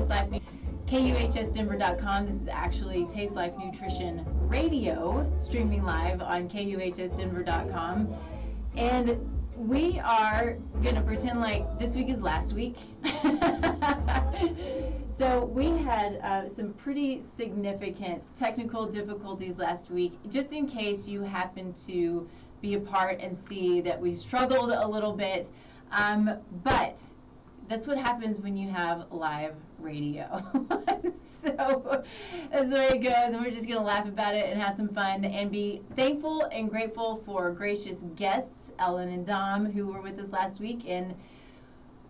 Life, KUHSdenver.com. This is actually Taste Life Nutrition Radio, streaming live on KUHSdenver.com. And we are going to pretend like this week is last week. So we had some pretty significant technical difficulties last week, just in case you happen to be a part and see that we struggled a little bit. But that's what happens when you have live radio. So that's the way it goes, and we're just going to laugh about it and have some fun and be thankful and grateful for gracious guests, Ellen and Dom, who were with us last week. And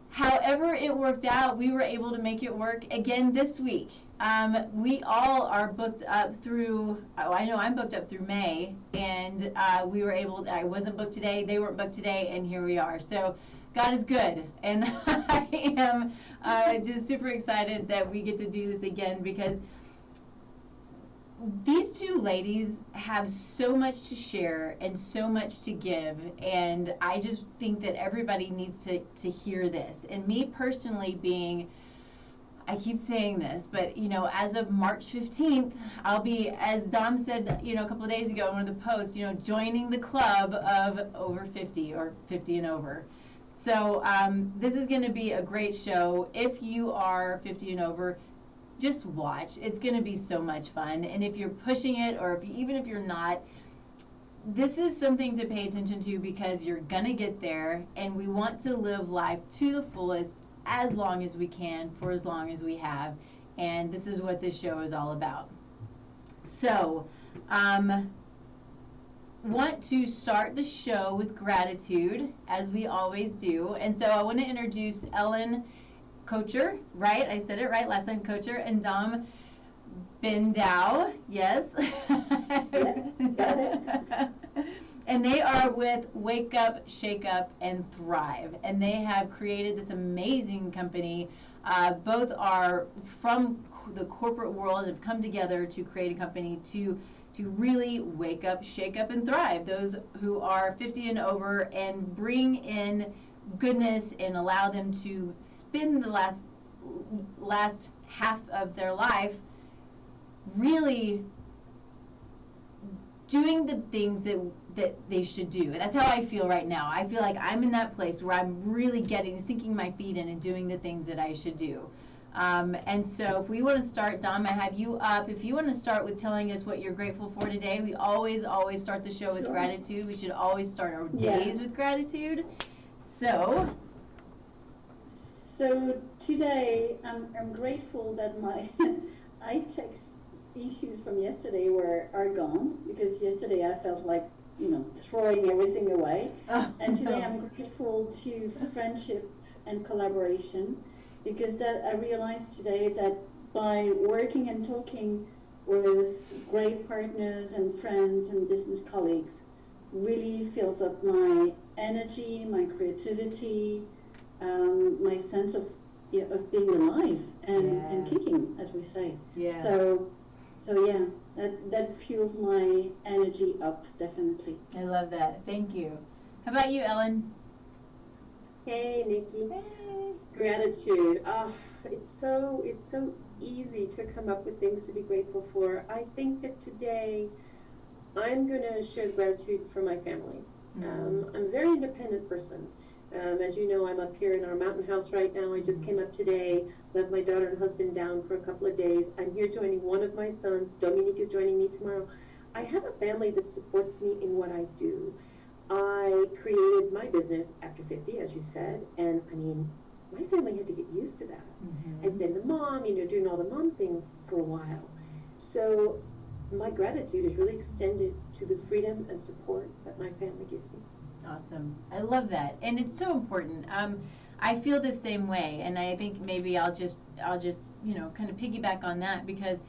however it worked out, we were able to make it work again this week. We all are booked up through, I know I'm booked up through May, and we were able, I wasn't booked today, they weren't booked today, and here we are. So God is good, and I am just super excited that we get to do this again, because these two ladies have so much to share and so much to give, and I just think that everybody needs to hear this. And me personally being, I keep saying this, but you know, as of March 15th, I'll be, as Dom said, you know, a couple of days ago in one of the posts, you know, joining the club of over 50 or 50 and over. So this is going to be a great show. If you are 50 and over, just watch. It's going to be so much fun. And if you're pushing it, or if you, even if you're not, this is something to pay attention to, because you're going to get there, and we want to live life to the fullest as long as we can, for as long as we have. And this is what this show is all about. So, want to start the show with gratitude, as we always do. And so I want to introduce Ellen Kocher, right? I said it right last time, Kocher, and Dom Bendow, yes. Got it. And they are with Wake Up, Shake Up, and Thrive. And they have created this amazing company. Both are from the corporate world and have come together to create a company to really wake up, shake up, and thrive. Those who are 50 and over, and bring in goodness and allow them to spend the last half of their life really doing the things that they should do. That's how I feel right now. I feel like I'm in that place where I'm really sinking my feet in and doing the things that I should do. And so if we want to start, Dom, I have you up. If you want to start with telling us what you're grateful for today. We always start the show with gratitude. We should always start our days with gratitude. So today I'm grateful that my eye text issues from yesterday are gone, because yesterday I felt like, you know, throwing everything away. And today I'm grateful to friendship and collaboration, because that I realized today that by working and talking with great partners and friends and business colleagues really fills up my energy, my creativity, my sense of being alive and kicking, as we say. Yeah. So yeah, that fuels my energy up, definitely. I love that. Thank you. How about you, Ellen? Hey, Nikki. Hey. Gratitude. It's so easy to come up with things to be grateful for. I think that today I'm going to share gratitude for my family. I'm a very independent person. As you know, I'm up here in our mountain house right now. I just came up today, left my daughter and husband down for a couple of days. I'm here joining one of my sons. Dominique is joining me tomorrow. I have a family that supports me in what I do. I created my business after 50, as you said, and I mean, my family had to get used to that. I've been the mom, you know, doing all the mom things for a while. So my gratitude is really extended to the freedom and support that my family gives me. Awesome. I love that. And it's so important. I feel the same way, and I think maybe I'll just you know, kind of piggyback on that, because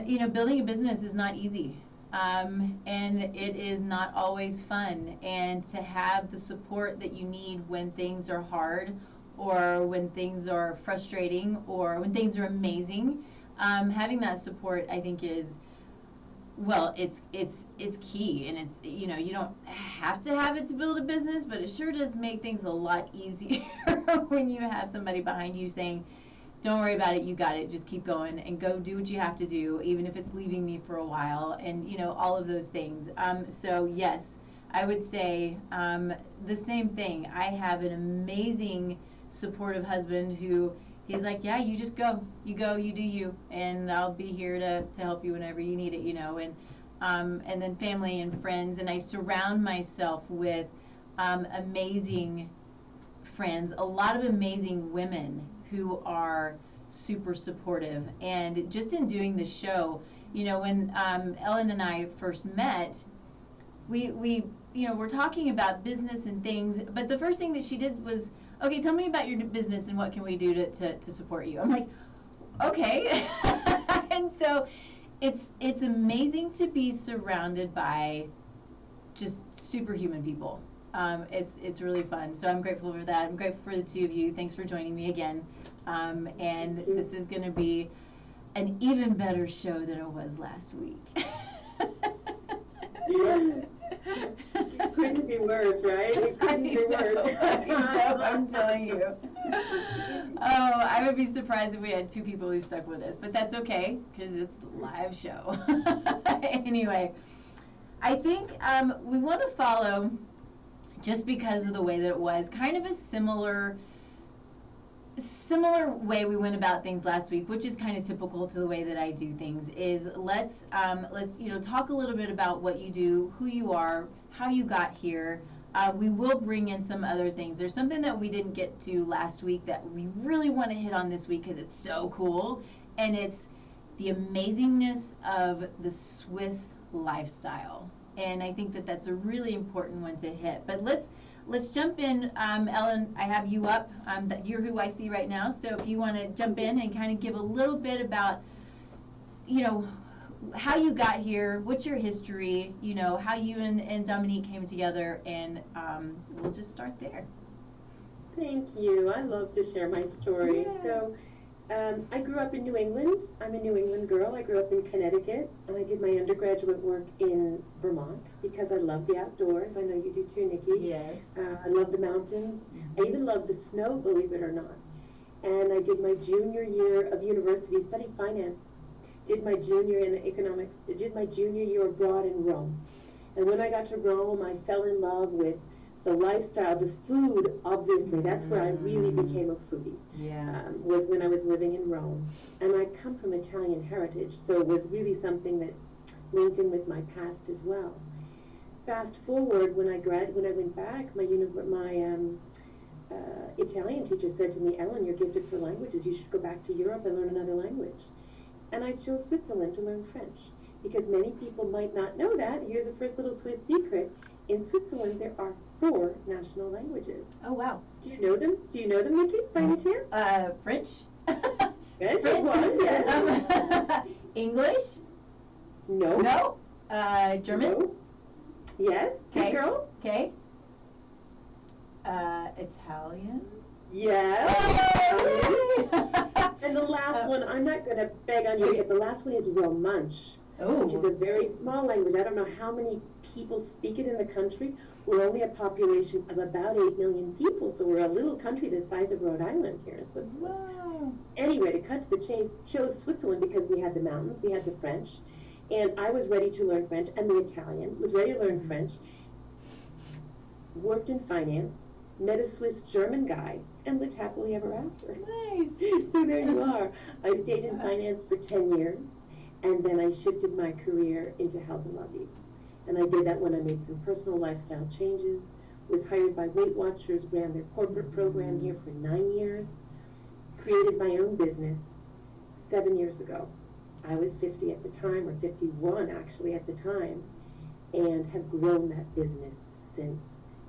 you know, building a business is not easy. And it is not always fun, and to have the support that you need when things are hard, or when things are frustrating, or when things are amazing, having that support, I think, is, well, it's key. And it's, you know, you don't have to have it to build a business, but it sure does make things a lot easier when you have somebody behind you saying, don't worry about it, you got it, just keep going and go do what you have to do, even if it's leaving me for a while, and all of those things. So yes, I would say the same thing. I have an amazing supportive husband who he's like, yeah, you just go, you do you, and I'll be here to help you whenever you need it, and then family and friends, and I surround myself with amazing friends, a lot of amazing women who are super supportive. And just in doing the show, when Ellen and I first met, we we're talking about business and things, but the first thing that she did was, okay, tell me about your business and what can we do to support you. I'm like, okay. And so it's amazing to be surrounded by just superhuman people. It's really fun. So I'm grateful for that. I'm grateful for the two of you. Thanks for joining me again. And this is going to be an even better show than it was last week. Yes. It couldn't be worse, right? It couldn't be worse. I'm telling you. Oh, I would be surprised if we had two people who stuck with us, but that's okay because it's a live show. Anyway, I think we want to follow, just because of the way that it was, kind of a similar way we went about things last week, which is kind of typical to the way that I do things, is let's talk a little bit about what you do, who you are, how you got here. We will bring in some other things. There's something that we didn't get to last week that we really want to hit on this week because it's so cool, and it's the amazingness of the Swiss lifestyle. And I think that that's a really important one to hit. But let's jump in. Ellen, I have you up. You're who I see right now. So if you want to jump in and kind of give a little bit about, how you got here, what's your history, how you and Dominique came together, and we'll just start there. Thank you. I love to share my story. Yeah. So I grew up in New England. I'm a New England girl. I grew up in Connecticut, and I did my undergraduate work in Vermont because I love the outdoors. I know you do too, Nikki. Yes. I love the mountains. I even love the snow, believe it or not. And I did my junior year of university, studied finance, did my junior in economics, did my junior year abroad in Rome. And when I got to Rome, I fell in love with the lifestyle, the food, obviously. That's where I really became a foodie. Yeah. Was when I was living in Rome. And I come from Italian heritage, so it was really something that linked in with my past as well. Fast forward, when I went back, my Italian teacher said to me, Ellen, you're gifted for languages. You should go back to Europe and learn another language. And I chose Switzerland to learn French, because many people might not know that. Here's the first little Swiss secret. In Switzerland, there are 4 national languages. Oh, wow. Do you know them? Do you know them, Nikki, by any chance? French. French is one, yes. English? No. No. German? No. Yes. Okay. Good girl. Okay. Italian? Yes. Oh, And the last one, I'm not going to beg on you to get, the last one is Romansh, which is a very small language. I don't know how many people speak it in the country. We're only a population of about 8 million people, so we're a little country the size of Rhode Island here in Switzerland. Wow. Anyway, to cut to the chase, chose Switzerland because we had the mountains, we had the French, and I was ready to learn French, and the Italian was ready to learn French, worked in finance, met a Swiss-German guy, and lived happily ever after. Nice. So there you are. I stayed in finance for 10 years, and then I shifted my career into health and well-being. And I did that when I made some personal lifestyle changes, was hired by Weight Watchers, ran their corporate program here for 9 years, created my own business 7 years ago. I was 50 at the time, or 51 actually at the time, and have grown that business since.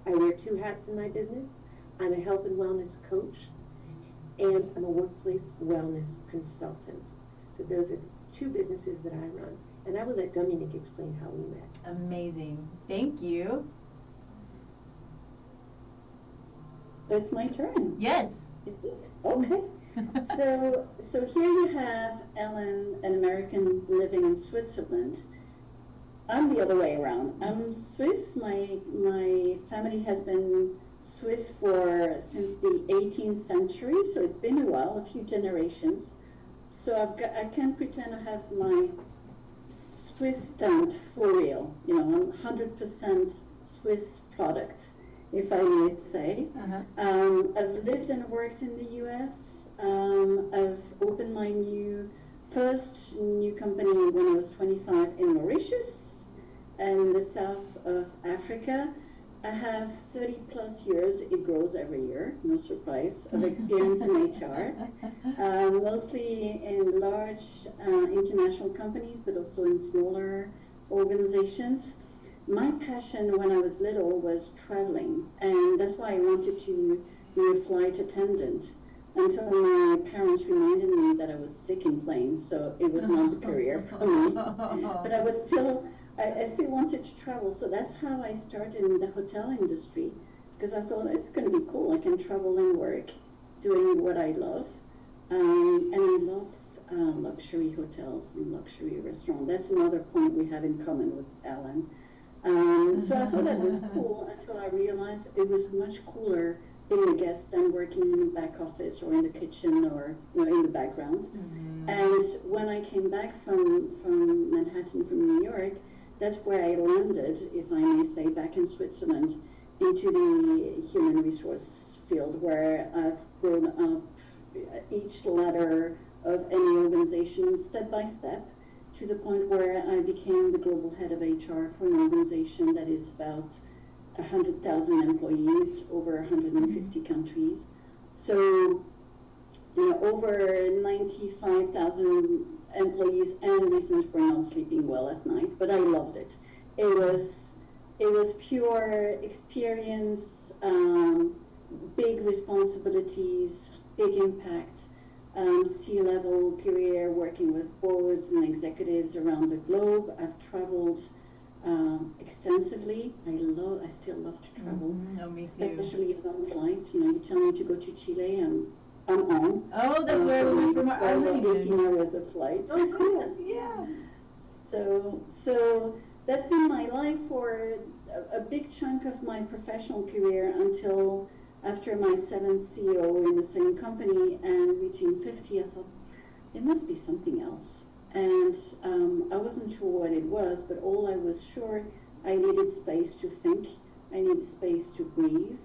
I wear 2 hats in my business. I'm a health and wellness coach, and I'm a workplace wellness consultant. So those are the 2 businesses that I run. And I will let Dominique explain how we met. Amazing. Thank you. So it's my turn. Yes. Okay. So here you have Ellen, an American living in Switzerland. I'm the other way around. I'm Swiss. My family has been Swiss since the 18th century, so it's been a while, a few generations. So I can't pretend I have my Swiss stamp for real. I'm 100% Swiss product, if I may say. I've lived and worked in the US. I've opened my first new company when I was 25 in Mauritius and the south of Africa. I have 30 plus years, it grows every year, no surprise, of experience in HR, mostly in large international companies, but also in smaller organizations. My passion when I was little was traveling, and that's why I wanted to be a flight attendant until my parents reminded me that I was sick in planes, so it was not the career for me. But I still wanted to travel, so that's how I started in the hotel industry, because I thought it's going to be cool. I can travel and work doing what I love, and I love luxury hotels and luxury restaurants. That's another point we have in common with Alan. So I thought that was cool until I realized it was much cooler being a guest than working in the back office or in the kitchen or in the background. And when I came back from Manhattan, from New York, that's where I landed, if I may say, back in Switzerland, into the human resource field, where I've grown up each ladder of any organization step by step, to the point where I became the global head of HR for an organization that is about 100,000 employees, over 150 countries. So, over 95,000 employees and reasons for not sleeping well at night, but I loved it. It was pure experience, big responsibilities, big impact, C-level career, working with boards and executives around the globe. I've traveled extensively. I still love to travel, me too. Especially long flights. You tell me to go to Chile, I'm on. Oh, that's where we went from our honeymoon. 18 hours of flight. Oh, cool. Yeah. So that's been my life for a big chunk of my professional career until after my 7th CEO in the same company and reaching 50, I thought, it must be something else. And I wasn't sure what it was, but all I was sure, I needed space to think, I needed space to breathe,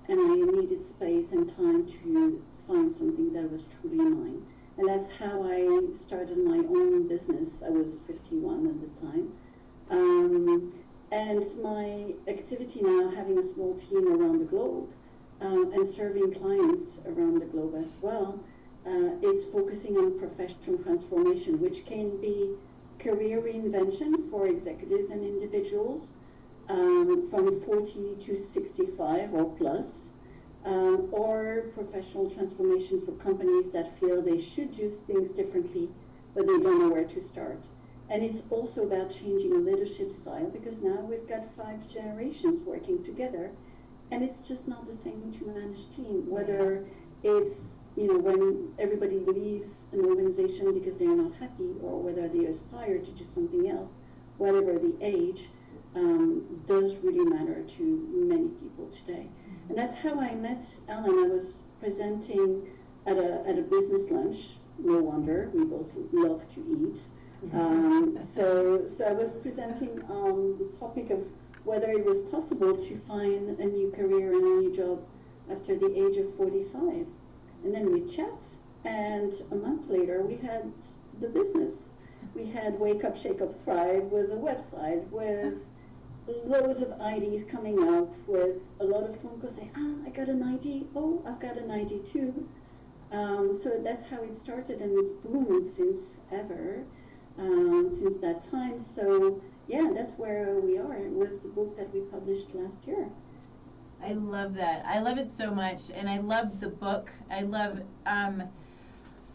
and I needed space and time to find something that was truly mine. And that's how I started my own business. I was 51 at the time. And my activity now, having a small team around the globe, and serving clients around the globe as well, it's focusing on professional transformation, which can be career reinvention for executives and individuals from 40 to 65 or plus, or professional transformation for companies that feel they should do things differently, but they don't know where to start. And it's also about changing leadership style, because now we've got 5 generations working together, and it's just not the same to manage team, whether it's when everybody leaves an organization because they're not happy, or whether they aspire to do something else, whatever the age, does really matter to many people today. And that's how I met Alan. I was presenting at a business lunch. No wonder, we both love to eat. So I was presenting on the topic of whether it was possible to find a new career and a new job after the age of 45. And then we chat, and a month later we had the business. We had Wake Up, Shake Up, Thrive with a website, with loads of IDs coming up, with a lot of phone calls saying, I got an ID, oh, I've got an ID too. So that's how it started, and it's boomed since that time. So yeah, that's where we are. It was the book that we published last year. I love that. I love it so much, and I love the book. I love, I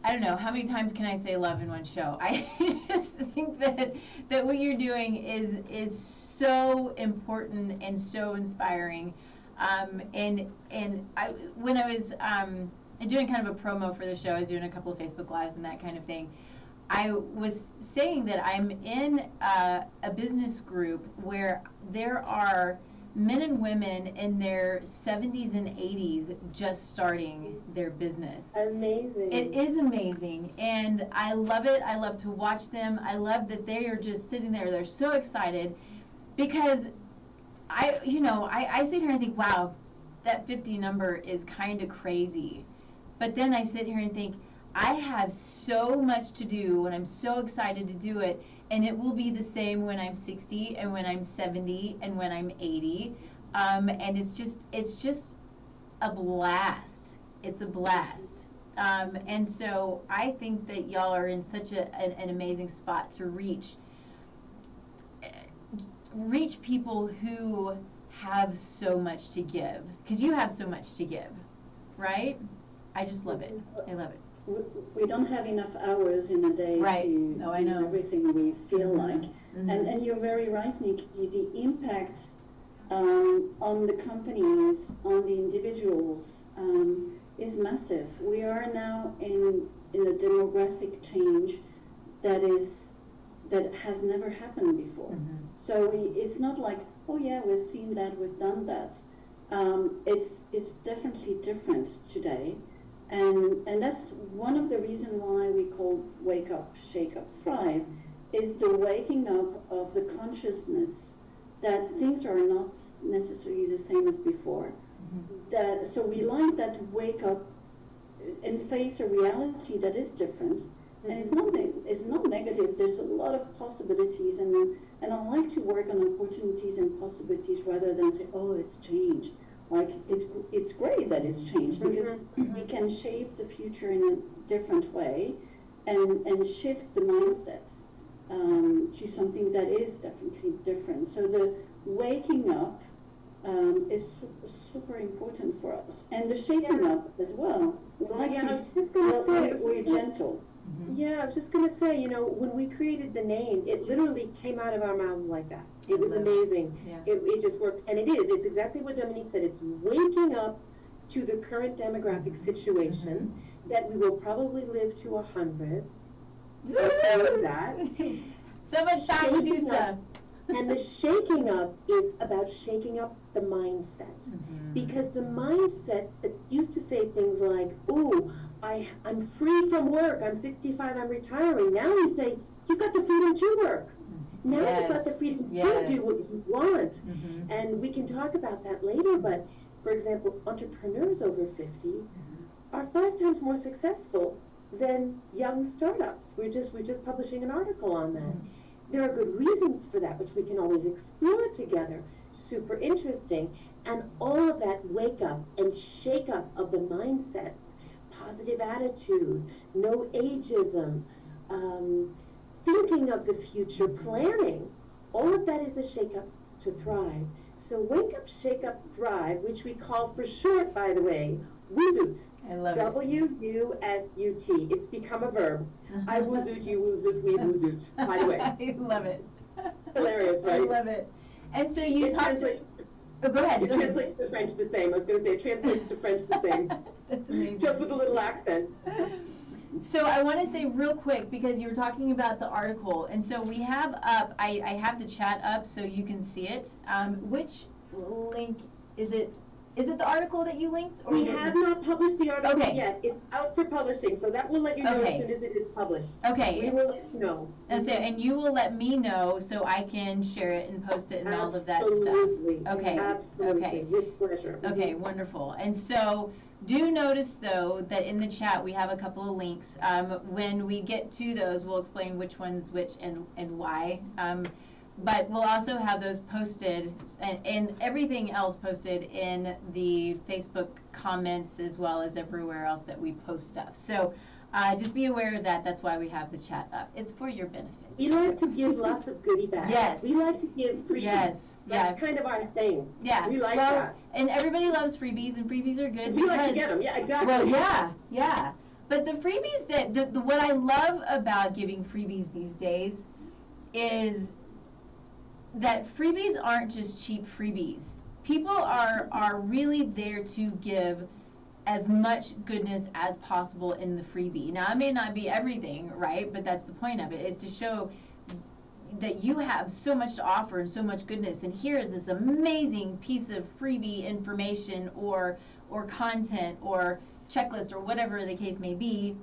don't know, how many times can I say love in one show? I just think that what you're doing is so important and so inspiring. And when I was doing kind of a promo for the show, I was doing a couple of Facebook Lives and that kind of thing. I was saying that I'm in a business group where there are men and women in their 70s and 80s just starting their business. Amazing. It is amazing, and I love it. I love to watch them. I love that they are just sitting there. They're so excited because I sit here and think, wow, that 50 number is kind of crazy. But then I sit here and think, I have so much to do and I'm so excited to do it, and it will be the same when I'm 60 and when I'm 70 and when I'm 80. And it's just a blast. It's a blast. And so I think that y'all are in such an amazing spot to reach people who have so much to give, because you have so much to give, right? I just love it. I love it. We don't have enough hours in a day Right. to No, I do know. everything we feel like. Mhm. And you're very right, Nikki. The impact on the companies, on the individuals, is massive. We are now in a demographic change that has never happened before. Mhm. So it's not like, oh yeah, we've seen that, we've done that. It's definitely different today. And that's one of the reasons why we call Wake Up, Shake Up, Thrive, is the waking up of the consciousness that things are not necessarily the same as before. Mhm. So we like that wake up and face a reality that is different. And it's not negative. There's a lot of possibilities, and I like to work on opportunities and possibilities rather than say, oh, it's changed. Like it's great that it's changed, because we can shape the future in a different way, and shift the mindsets to something that is definitely different. So the waking up is super important for us, and the shaking up as well. We like Yeah, to. I was just going to say, we're gentle. Yeah, I was just going to say, when we created the name, it literally came out of our mouths like that. It was amazing. Yeah. It just worked. And it's exactly what Dominique said. It's waking up to the current demographic situation that we will probably live to 100. How is that? So much time to do Shaking stuff. up. And the shaking up is about shaking up the mindset. Because the mindset that used to say things like, ooh, I'm free from work, I'm 65, I'm retiring. Now we say, you've got the freedom to work. Now you've got the freedom to do what you want. And we can talk about that later, but for example, entrepreneurs over 50 are 5 times more successful than young startups. We're just publishing an article on that. There are good reasons for that, which we can always explore together. Super interesting. And all of that wake up and shake up of the mindsets, positive attitude, no ageism, thinking of the future, planning, all of that is the shake up to thrive. So wake up, shake up, thrive, which we call for short, by the way, WUSUT. I love it. WUSUT. It's become a verb. I WUSUT, you WUSUT, we WUSUT, by the way. I love it. Hilarious, right? I love it. And so you talked. Oh, go ahead. It translates to French the same. I was going to say it translates to French the same. That's amazing. Just with a little accent. So I want to say real quick, because you were talking about the article, and so we have up, I have the chat up so you can see it. Which link is it? Is it the article that you linked? Or We is it have not published the article Okay. yet. It's out for publishing, so that will let you know Okay. as soon as it is published. Okay. We will let you know. And you will let me know so I can share it and post it and all of that stuff. Absolutely. Okay. Absolutely. Okay. With pleasure. Okay, wonderful. And so do notice, though, that in the chat we have a couple of links. When we get to those, we'll explain which one's which and why. But we'll also have those posted and everything else posted in the Facebook comments as well as everywhere else that we post stuff. So just be aware of that. That's why we have the chat up. It's for your benefit. We like to give lots of goodie bags. Yes. We like to give freebies. Yes. That's kind of our thing. Yeah. We like that. And everybody loves freebies, and freebies are good We like to get them. Yeah, exactly. Well, yeah. But the freebies what I love about giving freebies these days is that freebies aren't just cheap freebies. People are really there to give as much goodness as possible in the freebie. Now, it may not be everything, right? But that's the point of it, is to show that you have so much to offer and so much goodness, and here is this amazing piece of freebie information or content or checklist or whatever the case may be,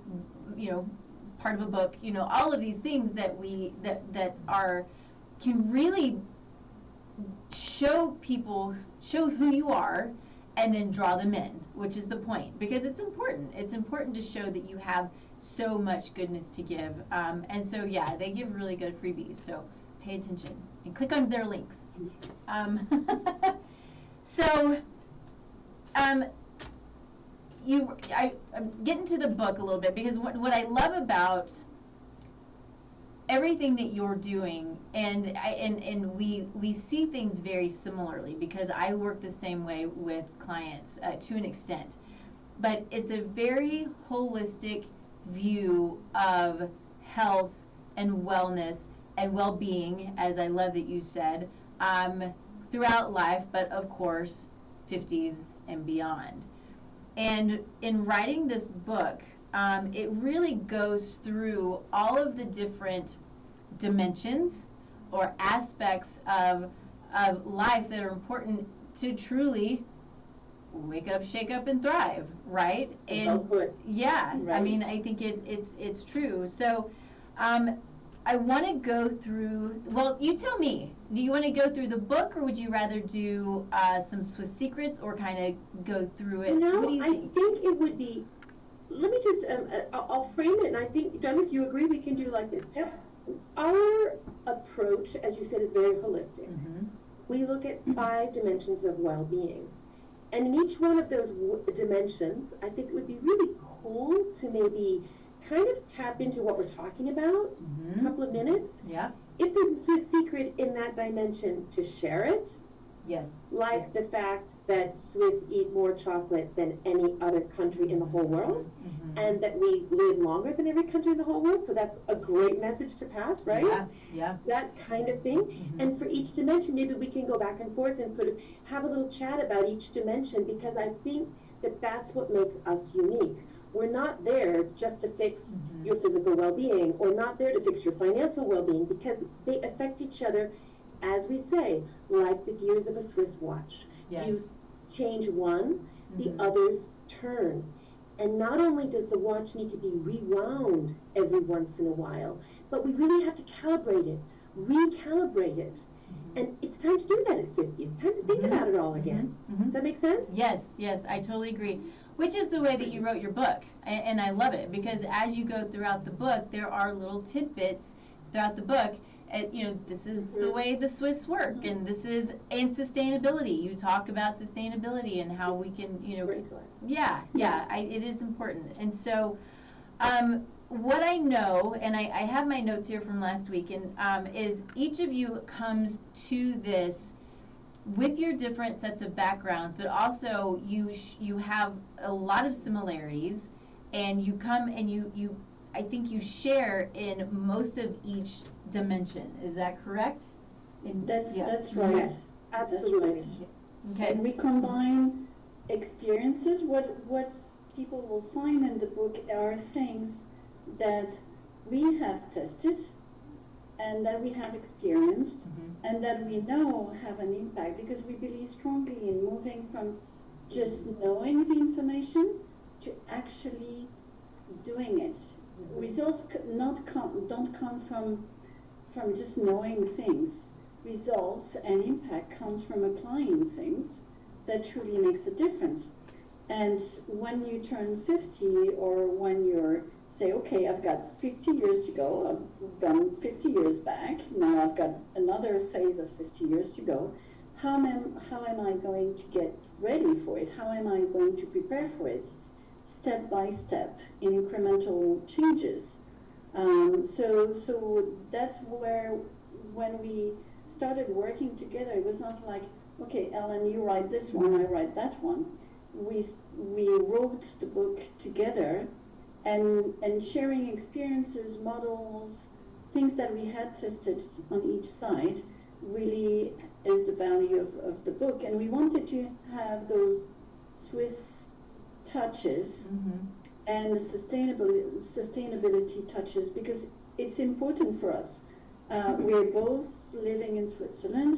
part of a book, all of these things that can really show who you are and then draw them in, which is the point, because it's important to show that you have so much goodness to give. And so yeah, they give really good freebies, so pay attention and click on their links. I'm getting to the book a little bit, because what I love about everything that you're doing, and we see things very similarly, because I work the same way with clients to an extent, but it's a very holistic view of health and wellness and well-being, as I love that you said, throughout life, but of course 50s and beyond. And in writing this book, it really goes through all of the different dimensions or aspects of life that are important to truly wake up, shake up, and thrive, right? And yeah, right. I mean, I think it's true. So I want to go through, well, you tell me, do you want to go through the book, or would you rather do some Swiss secrets, or kind of go through it? No, what do you think? I think it would be, let me just, I'll frame it, and I think, John, if you agree, we can do like this. Yep. Our approach, as you said, is very holistic. Mm-hmm. We look at 5 dimensions of well-being. And in each one of those dimensions, I think it would be really cool to maybe kind of tap into what we're talking about, a couple of minutes. Yeah. If there's a Swiss secret in that dimension, to share it. Yes. Like the fact that Swiss eat more chocolate than any other country in the whole world, and that we live longer than every country in the whole world. So that's a great message to pass, right? Yeah, yeah. That kind of thing. And for each dimension, maybe we can go back and forth and sort of have a little chat about each dimension, because I think that that's what makes us unique. We're not there just to fix your physical well-being, or not there to fix your financial well-being, because they affect each other, as we say, like the gears of a Swiss watch. Yes. You change one, the others turn. And not only does the watch need to be rewound every once in a while, but we really have to calibrate it, recalibrate it. And it's time to do that at 50. It's time to think about it all again. Does that make sense? Yes, yes, I totally agree. Which is the way that you wrote your book. And I love it, because as you go throughout the book, there are little tidbits throughout the book. This is the way the Swiss work, and this is, and sustainability. You talk about sustainability and how we can, it is important. And so, what I know, and I have my notes here from last week, and is each of you comes to this with your different sets of backgrounds, but also you have a lot of similarities, and you come and you I think you share in most of each dimension. Is that correct? That's right. Yes, absolutely. That's right. Okay. And we combine experiences. What people will find in the book are things that we have tested, and that we have experienced, and that we know have an impact, because we believe strongly in moving from just knowing the information to actually doing it. Results don't come from just knowing things. Results and impact comes from applying things that truly makes a difference. And when you turn 50, or when you're, say, okay, I've got 50 years to go, I've gone 50 years back, now I've got another phase of 50 years to go, how am I going to get ready for it? How am I going to prepare for it? Step by step, in incremental changes. So that's where, when we started working together, it was not like, okay, Ellen, you write this one, I write that one. We wrote the book together, and sharing experiences, models, things that we had tested on each side, really is the value of the book. And we wanted to have those Swiss touches and the sustainability touches, because it's important for us We're both living in Switzerland.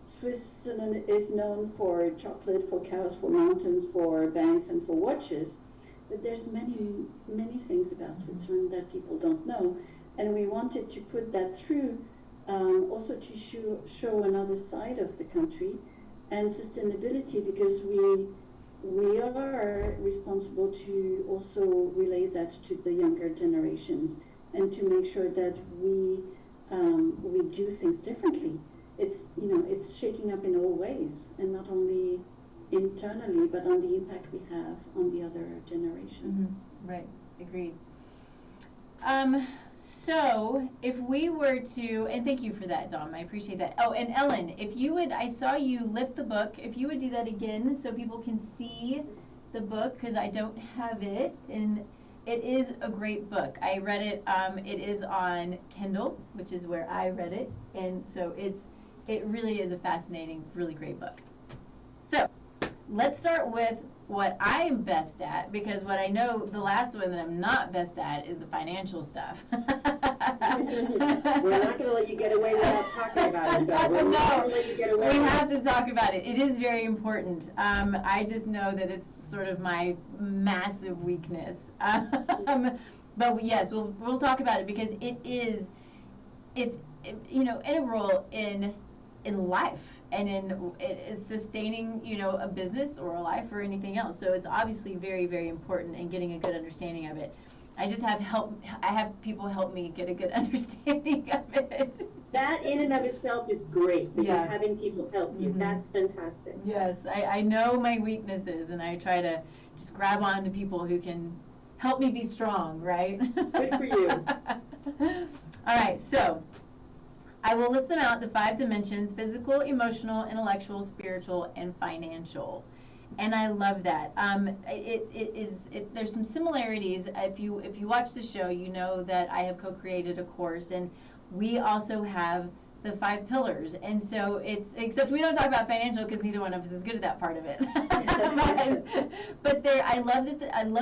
Switzerland is known for chocolate, for cows, for mountains, for banks, and for watches. But there's many things about Switzerland that people don't know. And we wanted to put that through, also to show another side of the country and sustainability, because we are responsible to also relay that to the younger generations and to make sure that we do things differently. It's shaking up in all ways, and not only internally, but on the impact we have on the other generations. Mm-hmm. Right, agreed. So if we were to, and thank you for that, Dom, I appreciate that. Oh, and Ellen, if you would, I saw you lift the book, if you would do that again so people can see the book, because I don't have it, and it is a great book. I read it, it is on Kindle, which is where I read it, and so it really is a fascinating, really great book. So let's start with what I'm best at, because what I know, the last one that I'm not best at is the financial stuff. We're not going to let you get away without talking about it, though. We're not going to let you get away. We have to talk about it. It is very important. I just know that it's sort of my massive weakness. But yes, we'll talk about it, because it's integral in life, and it is sustaining, a business or a life or anything else. So it's obviously very, very important in getting a good understanding of it. I just have people help me get a good understanding of it. That in and of itself is great, that Yeah. you're having people help you. Mm-hmm. That's fantastic. Yes, I know my weaknesses, and I try to just grab on to people who can help me be strong, right? Good for you. All right, so I will list them out, the 5 dimensions: physical, emotional, intellectual, spiritual, and financial. And I love that. There's some similarities. If you watch the show, you know that I have co-created a course, and we also have the 5 pillars. And so except we don't talk about financial, because neither one of us is good at that part of it. but I love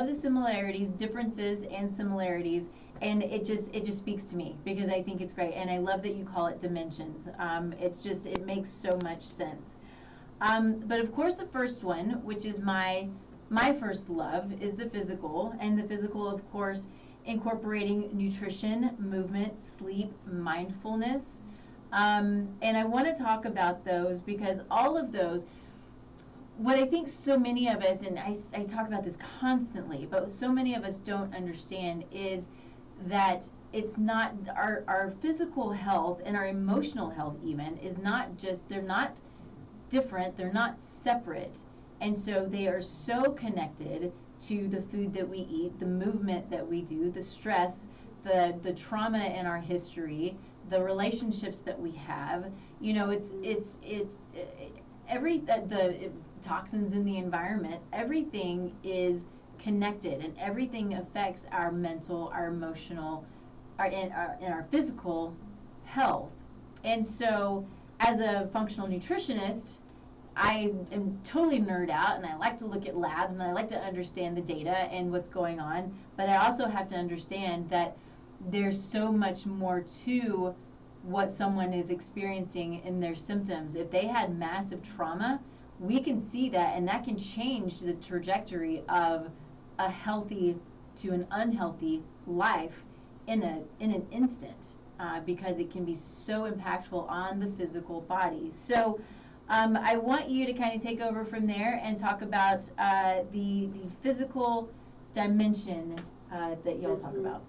the similarities, differences, and similarities. And it just speaks to me, because I think it's great, and I love that you call it dimensions. It makes so much sense. But of course, the first one, which is my first love, is the physical, and the physical, of course, incorporating nutrition, movement, sleep, mindfulness, and I want to talk about those, because all of those. What I think so many of us, and I talk about this constantly, but so many of us don't understand is that it's not our physical health and our emotional health even is not just, they're not different, they're not separate, and so they are so connected to the food that we eat, the movement that we do, the stress, the trauma in our history, the relationships that we have. It's the toxins in the environment, everything is connected, and everything affects our mental, our emotional, and our physical health. And so as a functional nutritionist, I am totally nerd out, and I like to look at labs, and I like to understand the data and what's going on, but I also have to understand that there's so much more to what someone is experiencing in their symptoms. If they had massive trauma, we can see that, and that can change the trajectory of a healthy to an unhealthy life in an instant, because it can be so impactful on the physical body. So I want you to kind of take over from there and talk about the physical dimension that y'all talk about.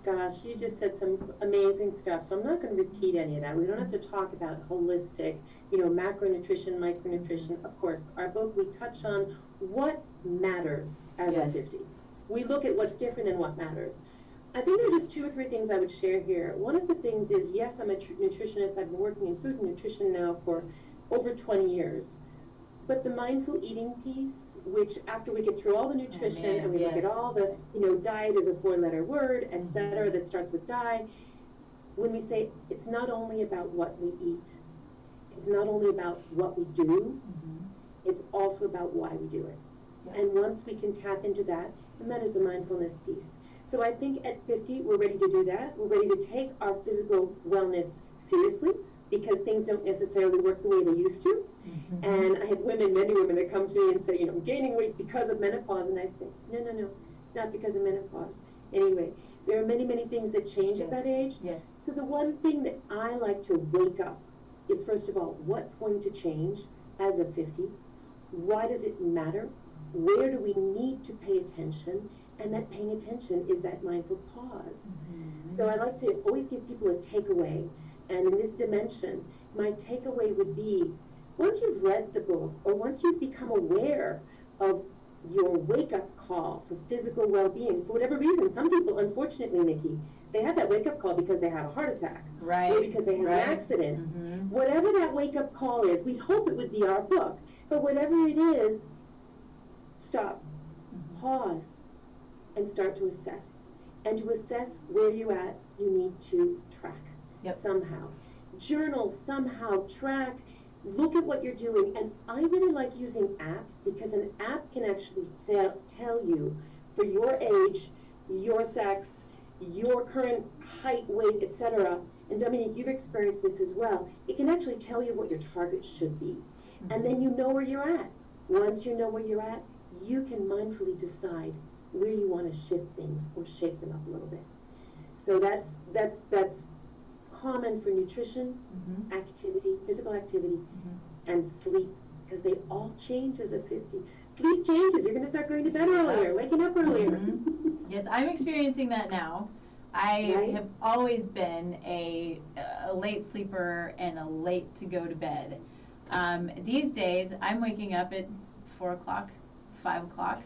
Gosh, you just said some amazing stuff, so I'm not going to repeat any of that. We don't have to talk about holistic, macronutrition, micronutrition. Of course, our book, we touch on what matters as a 50. We look at what's different and what matters. I think there are just 2 or 3 things I would share here. One of the things is, yes, I'm a nutritionist. I've been working in food and nutrition now for over 20 years. But the mindful eating piece, which after we get through all the nutrition and we look at all the, diet is a 4-letter word, etc., that starts with die, when we say it's not only about what we eat, it's not only about what we do, it's also about why we do it. Yeah. And once we can tap into that, and that is the mindfulness piece. So I think at 50, we're ready to do that. We're ready to take our physical wellness seriously because things don't necessarily work the way they used to. Mm-hmm. And I have many women that come to me and say, I'm gaining weight because of menopause. And I say, no, it's not because of menopause. Anyway, there are many, many things that change at that age. Yes. So the one thing that I like to wake up is, first of all, what's going to change as of 50? Why does it matter? Where do we need to pay attention? And that paying attention is that mindful pause. Mm-hmm. So I like to always give people a takeaway. And in this dimension, my takeaway would be, once you've read the book, or once you've become aware of your wake-up call for physical well-being, for whatever reason, some people, unfortunately, Nikki, they have that wake-up call because they had a heart attack. Right. Or because they had an accident. Mm-hmm. Whatever that wake-up call is, we'd hope it would be our book. But whatever it is, stop, pause, and start to assess. And to assess where you're at, you need to track somehow. Journal somehow, track, look at what you're doing. And I really like using apps because an app can actually tell you for your age, your sex, your current height, weight, etc. And Dominique, you've experienced this as well. It can actually tell you what your target should be. Mm-hmm. And then you know where you're at. Once you know where you're at, you can mindfully decide where you want to shift things or shake them up a little bit. So that's common for nutrition, activity, physical activity, and sleep, because they all change as a 50. Sleep changes. You're going to start going to bed earlier, waking up earlier. Yes, I'm experiencing that now. I have always been a late sleeper and a late to go to bed. These days, I'm waking up at 4 o'clock, 5 o'clock,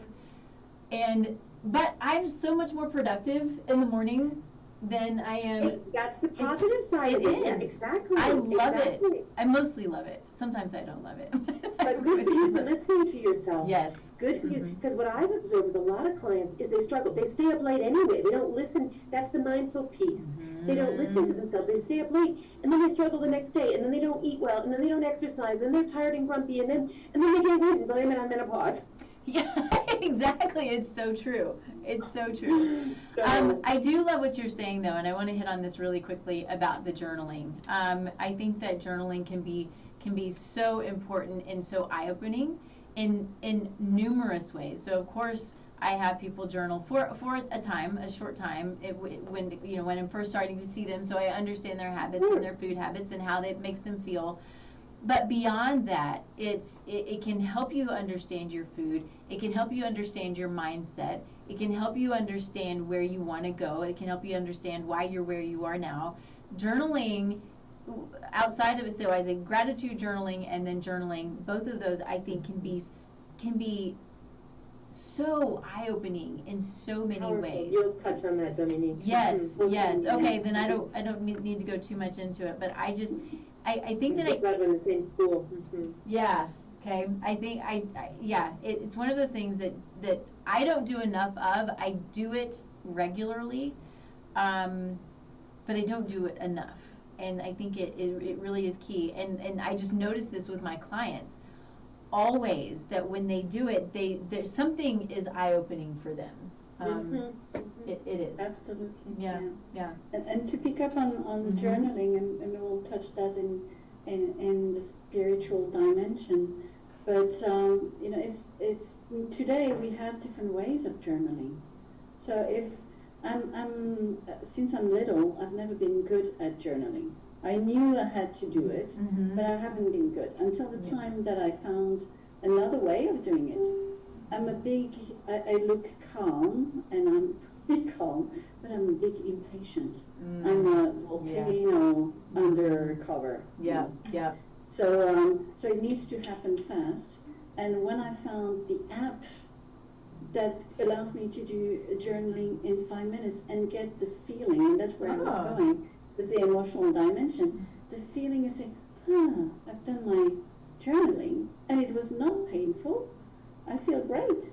but I'm so much more productive in the morning than I am. That's the positive side of it. It is. Exactly. I love it. I mostly love it. Sometimes I don't love it. But good for you for listening to yourself. Yes. Good for you. Because what I've observed with a lot of clients is they struggle. They stay up late anyway. They don't listen. That's the mindful piece. They don't listen to themselves. They stay up late, and then they struggle the next day, and then they don't eat well, and then they don't exercise, and then they're tired and grumpy, and then they gain weight and blame it on menopause. Yeah, exactly. It's so true. It's so true. I do love what you're saying, though, and I want to hit on this really quickly about the journaling. I think that journaling can be so important and so eye-opening in numerous ways. So, of course, I have people journal for a time, a short time, when I'm first starting to see them, so I understand their habits and their food habits and how that makes them feel. But beyond that, it can help you understand your food. It can help you understand your mindset. It can help you understand where you want to go. It can help you understand why you're where you are now. Journaling, outside of it, so I think gratitude journaling and then journaling, both of those I think can be so eye-opening in so many ways. You'll touch on that, Dominique. Yes, yes. Okay, then I don't need to go too much into it, but I think that we're in the same school. Yeah. Okay. I think it's one of those things that I don't do enough of. I do it regularly, but I don't do it enough. And I think it really is key. And I just notice this with my clients always, that when they do it, there's something is eye-opening for them. It is. Absolutely. Yeah. And to pick up on journaling, and we'll touch that in the spiritual dimension. But it's today we have different ways of journaling. So if since I'm little, I've never been good at journaling. I knew I had to do it, but I haven't been good until the time that I found another way of doing it. I look calm, and I'm pretty calm, but I'm a big impatient. I'm a volcano undercover. Yeah. So it needs to happen fast. And when I found the app that allows me to do journaling in 5 minutes and get the feeling, and that's where I was going with the emotional dimension, the feeling is saying, I've done my journaling, and it was not painful. I feel great.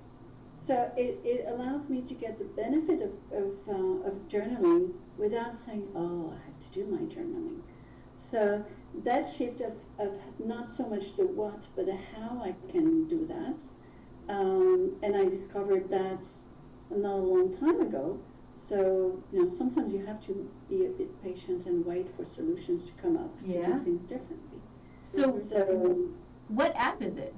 So it allows me to get the benefit of journaling without saying, I have to do my journaling. So that shift of not so much the what, but the how I can do that. And I discovered that not a long time ago. So, sometimes you have to be a bit patient and wait for solutions to come up to do things differently. So what app is it?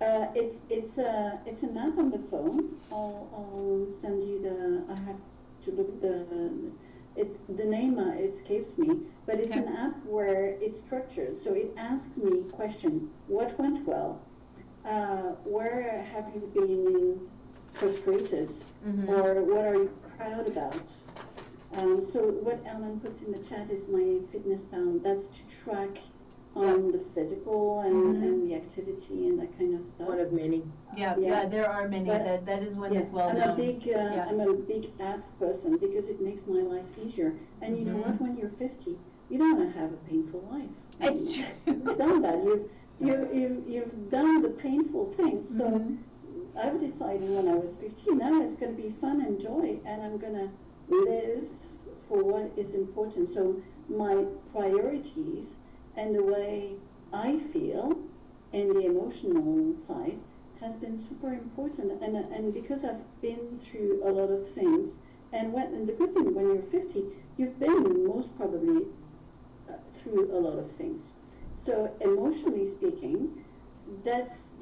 It's an app on the phone. I'll send you I have to look the name escapes me, but it's an app where it's structured. So it asks me question: what went well? Where have you been frustrated, or what are you proud about? So what Ellen puts in the chat is my fitness pound. That's to track on the physical and the activity and that kind of stuff. One of many. Yeah, there are many. But that is one that's well known. I'm a big app person because it makes my life easier. And you know what? When you're 50, you don't want to have a painful life. It's true. You've done that. You've done the painful things. So I've decided when I was 15, now it's going to be fun and joy, and I'm going to live for what is important. So my priorities and the way I feel and the emotional side has been super important. And because I've been through a lot of things, and the good thing, when you're 50, you've been most probably through a lot of things. So emotionally speaking, that's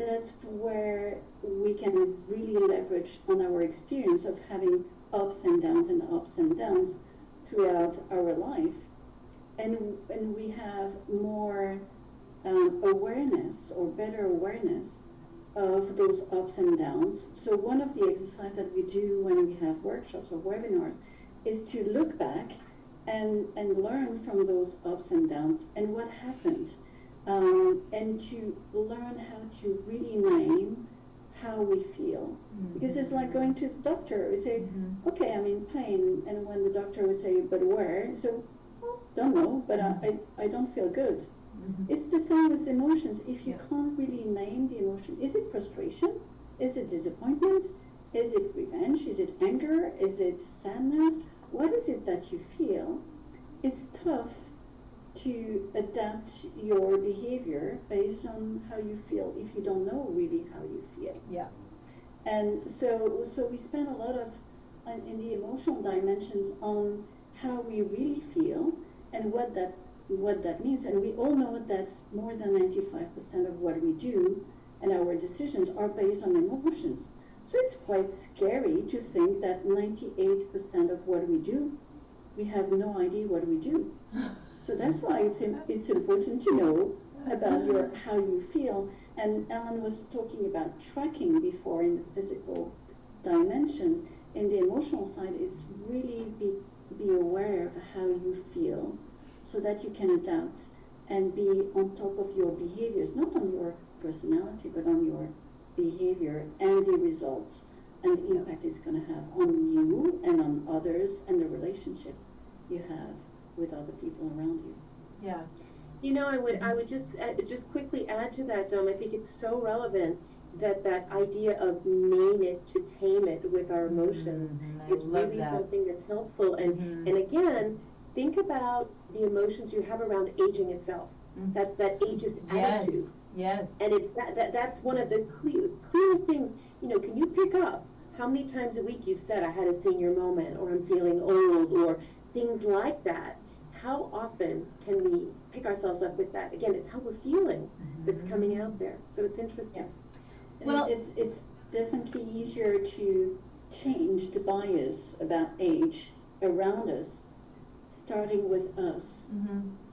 where we can really leverage on our experience of having ups and downs throughout our life. And we have more awareness or better awareness of those ups and downs. So one of the exercises that we do when we have workshops or webinars is to look back and learn from those ups and downs and what happened, and to learn how to really name how we feel. Because it's like going to the doctor. We say, okay, I'm in pain, and when the doctor would say, but where? So, don't know, but I don't feel good. It's the same with emotions. If you can't really name the emotion, is it frustration? Is it disappointment? Is it revenge? Is it anger? Is it sadness? What is it that you feel? It's tough to adapt your behavior based on how you feel if you don't know really how you feel. Yeah. And so we spend a lot of in the emotional dimensions on how we really feel and what that means. And we all know that more than 95% of what we do and our decisions are based on emotions. So it's quite scary to think that 98% of what we do, we have no idea what we do. So that's why it's important to know about how you feel. And Ellen was talking about tracking before in the physical dimension. In the emotional side, it's really be aware of how you feel so that you can adapt and be on top of your behaviors, not on your personality, but on your behavior and the results and the impact it's going to have on you and on others and the relationship you have with other people around you. Yeah. You know, I would just quickly add to that, Dom. I think it's so relevant that idea of name it to tame it with our emotions is really something that's helpful. And again, think about the emotions you have around aging itself. That's that ageist attitude. Yes. And it's that's one of the clearest things. You know, can you pick up how many times a week you've said, I had a senior moment, or I'm feeling old, or things like that? How often can we pick ourselves up with that? Again, it's how we're feeling that's coming out there. So it's interesting. Yeah. Well, it's definitely easier to change the bias about age around us, starting with us,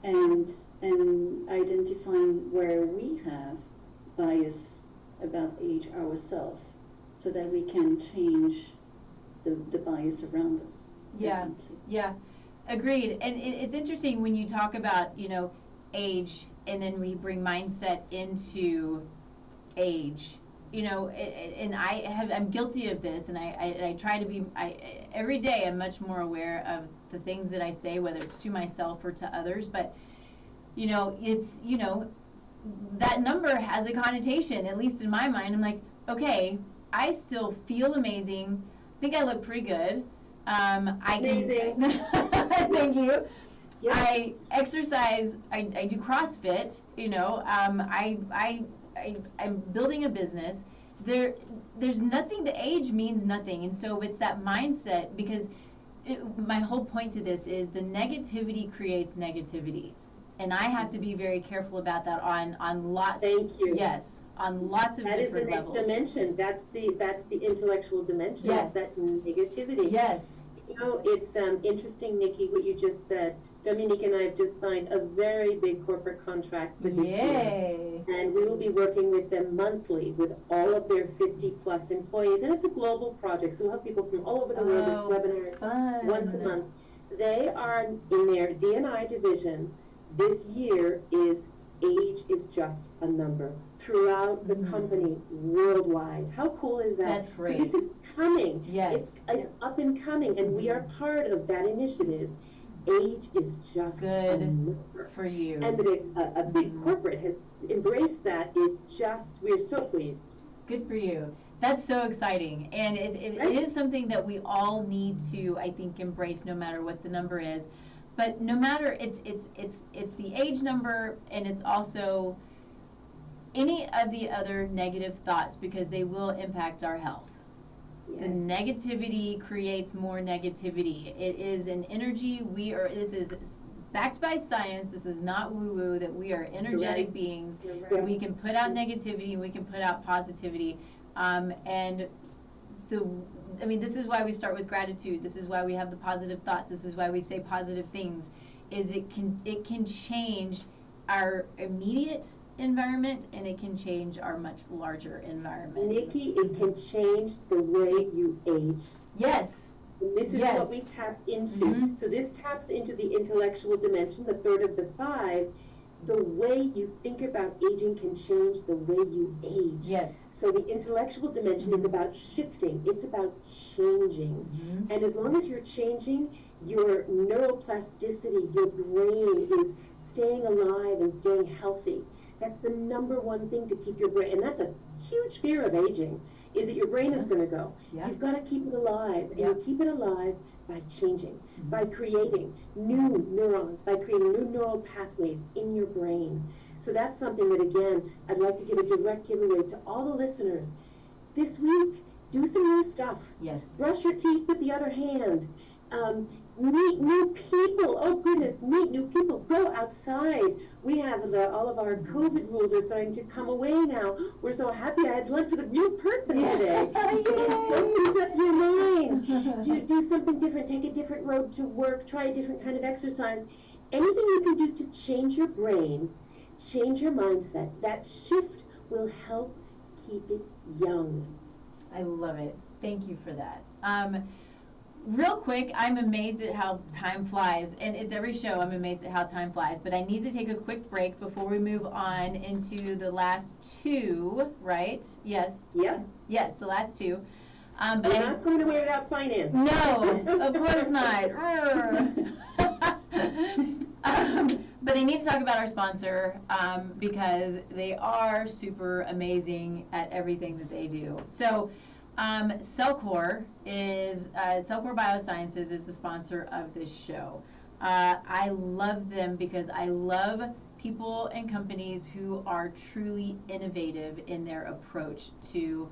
and identifying where we have bias about age ourselves, so that we can change the bias around us. Yeah, definitely. Yeah, agreed. And it's interesting when you talk about, age, and then we bring mindset into age. And I'm guilty of this, and I try to be. Every day I'm much more aware of the things that I say, whether it's to myself or to others. But it's that number has a connotation, at least in my mind. I'm like, okay, I still feel amazing. I think I look pretty good. Amazing. Thank you. Yes. I exercise. I do CrossFit. I'm building a business. there's nothing, the age means nothing. And so it's that mindset, because my whole point to this is the negativity creates negativity. And I have to be very careful about that on lots. Thank you. Yes, on lots of different levels. That is the next dimension. That's the intellectual dimension. Yes. That negativity. Yes. You know, it's interesting, Nikki, what you just said. Dominique and I have just signed a very big corporate contract for this year. And we will be working with them monthly with all of their 50 plus employees. And it's a global project, so we'll have people from all over the world. It's webinars once a month. They are in their D&I division. This year is age is just a number throughout the company worldwide. How cool is that? That's great. So this is coming. Yes. It's up and coming, and we are part of that initiative. Age is just good a number for you. And that a big corporate has embraced that is just, we're so pleased. Good for you. That's so exciting. And it is something that we all need to, I think, embrace no matter what the number is. But no matter, it's the age number, and it's also any of the other negative thoughts, because they will impact our health. Yes. The negativity creates more negativity. It is an energy. This is backed by science. This is not woo-woo, that we are energetic beings. Right. We can put out negativity, we can put out positivity. This is why we start with gratitude. This is why we have the positive thoughts. This is why we say positive things. It can change our immediate environment, and it can change our much larger environment. Nikki, it can change the way you age. Yes. And this is what we tapped into. Mm-hmm. So this taps into the intellectual dimension, the third of the five. The way you think about aging can change the way you age. Yes. So the intellectual dimension is about shifting. It's about changing. Mm-hmm. And as long as you're changing, your neuroplasticity, your brain is staying alive and staying healthy. That's the number one thing to keep your brain, and that's a huge fear of aging, is that your brain is going to go. Yeah. You've got to keep it alive, and you keep it alive by changing, by creating new neurons, by creating new neural pathways in your brain. So that's something that, again, I'd like to give a direct giveaway to all the listeners. This week, do some new stuff. Yes. Brush your teeth with the other hand. Meet new people. Oh goodness, meet new people. Go outside. We have all of our COVID rules are starting to come away now. We're so happy. I had lunch with a real person today. Use up your mind. Do something different. Take a different road to work. Try a different kind of exercise. Anything you can do to change your brain, change your mindset. That shift will help keep it young. I love it. Thank you for that. Real quick, I'm amazed at how time flies, and it's every show I'm amazed at how time flies, but I need to take a quick break before we move on into the last two, right? Yes? Yep. Yes, the last two. But we're not going away without finance. No, of course not. But I need to talk about our sponsor, because they are super amazing at everything that they do. So, Silkworth Biosciences is the sponsor of this show. I love them because I love people and companies who are truly innovative in their approach to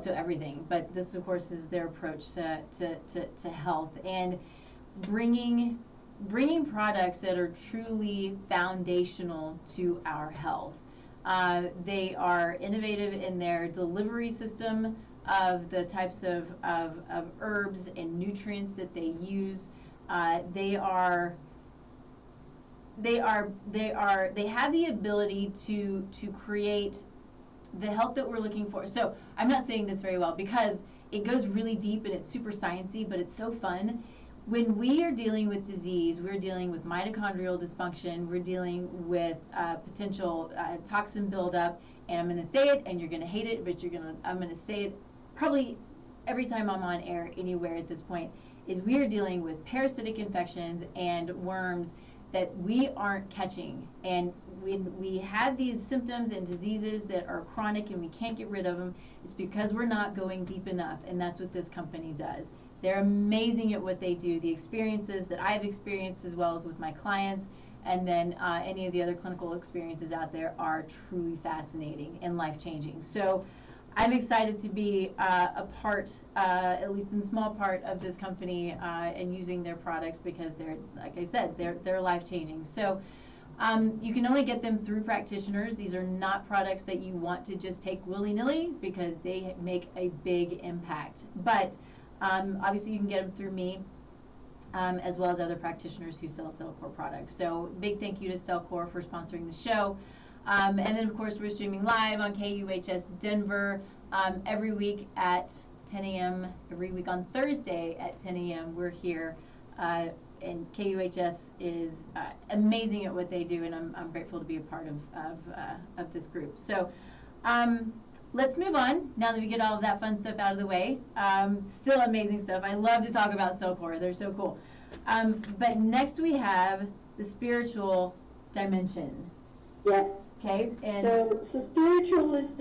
everything. But this, of course, is their approach to health and bringing products that are truly foundational to our health. They are innovative in their delivery system of the types of herbs and nutrients that they use. They have the ability to create the health that we're looking for. So I'm not saying this very well because it goes really deep and it's super sciencey, but it's so fun. When we are dealing with disease, we're dealing with mitochondrial dysfunction, we're dealing with potential toxin buildup, and I'm going to say it, and you're going to hate it, but I'm going to say it probably every time I'm on air anywhere at this point, is we are dealing with parasitic infections and worms that we aren't catching. And when we have these symptoms and diseases that are chronic and we can't get rid of them, it's because we're not going deep enough, and that's what this company does. They're amazing at what they do. The experiences that I've experienced as well as with my clients, and then any of the other clinical experiences out there are truly fascinating and life-changing. So I'm excited to be a part, at least in small part, of this company and using their products because they're, like I said, they're life changing. So you can only get them through practitioners. These are not products that you want to just take willy-nilly because they make a big impact. But obviously you can get them through me as well as other practitioners who sell Silkworth products. So big thank you to Silkworth for sponsoring the show. And then, of course, we're streaming live on KUHS Denver every week at 10 a.m. Every week on Thursday at 10 a.m. We're here. And KUHS is amazing at what they do, and I'm grateful to be a part of this group. So let's move on now that we get all of that fun stuff out of the way. Still amazing stuff. I love to talk about Silkworth. They're so cool. But next we have the spiritual dimension. Yeah. Okay. And so spiritual is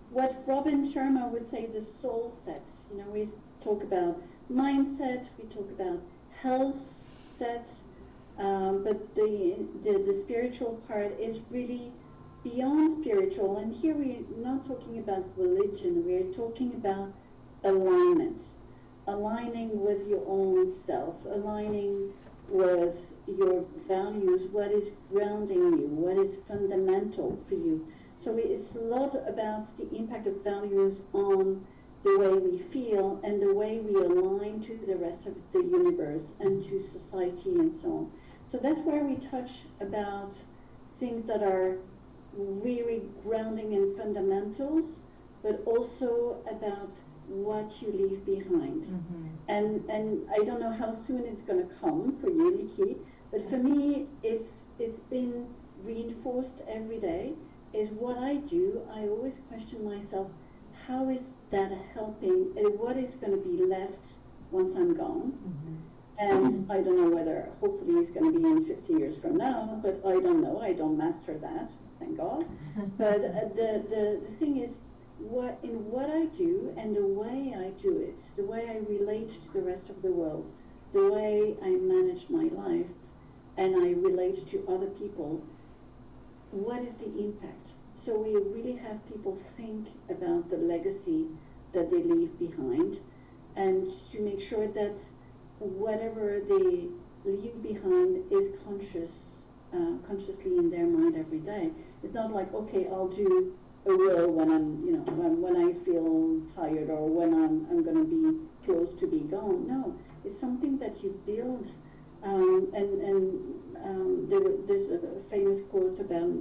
what Robin Sharma would say, the soul sets. You know, we talk about mindset, we talk about health sets, but the spiritual part is really beyond spiritual. And here we're not talking about religion, we're talking about alignment, aligning with your own self, aligning with your values, what is grounding you, what is fundamental for you. So it's a lot about the impact of values on the way we feel and the way we align to the rest of the universe and to society and so on. So that's where we touch about things that are really grounding in fundamentals, but also about what you leave behind. mm-hmm. And I don't know how soon it's going to come for you, Nikki, but for me, it's been reinforced every day. Is what I do. I always question myself, how is that helping, and what is going to be left once I'm gone? Mm-hmm. And I don't know whether, hopefully it's going to be in 50 years from now, but I don't know. I don't master that, thank God. But the thing is, what I do and the way I do it, the way I relate to the rest of the world, the way I manage my life, and I relate to other people, what is the impact? So we really have people think about the legacy that they leave behind, and to make sure that whatever they leave behind is consciously in their mind every day. It's not like, okay, I'll do a will when I'm, when I feel tired or when I'm going to be close to be gone. No, it's something that you build. There's a famous quote about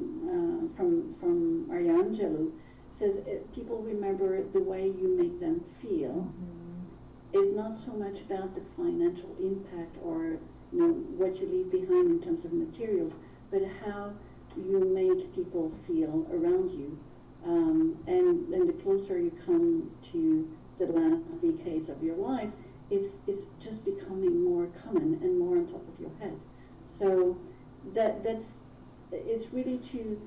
from Ariangelo, says people remember the way you make them feel. Mm-hmm. Is not so much about the financial impact or what you leave behind in terms of materials, but how you make people feel around you. And the closer you come to the last decades of your life, it's just becoming more common and more on top of your head. So that's it's really to,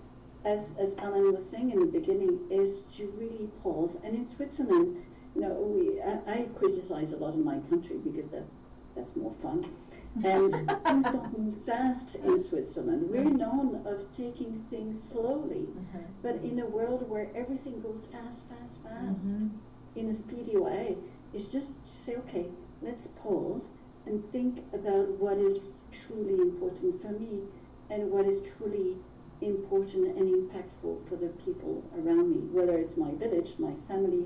as Alan was saying in the beginning, is to really pause. And in Switzerland, I criticize a lot of my country because that's more fun. And things don't move fast in Switzerland. We're known of taking things slowly, but in a world where everything goes fast, Mm-hmm. in a speedy way, it's just to say, okay, let's pause and think about what is truly important for me and what is truly important and impactful for the people around me, whether it's my village, my family,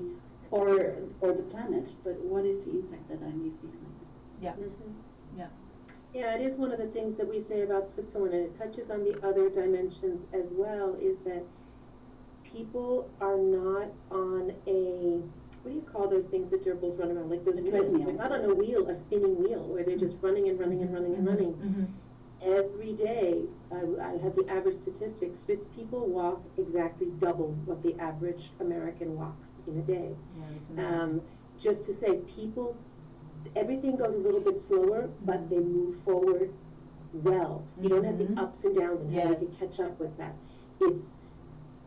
or the planet, but what is the impact that I leave behind? Yeah. Mm-hmm. Yeah. Yeah, it is one of the things that we say about Switzerland, and it touches on the other dimensions as well, is that people are not on a, what do you call those things that gerbils run around, like those wheels? They're not on a wheel, a spinning wheel, where they're just running and running and running and running. Mm-hmm. Every day, I have the average statistics, Swiss people walk exactly double what the average American walks in a day. Yeah, that's amazing. Just to say, people, everything goes a little bit slower, but they move forward well. You don't have the ups and downs and having to catch up with that. It's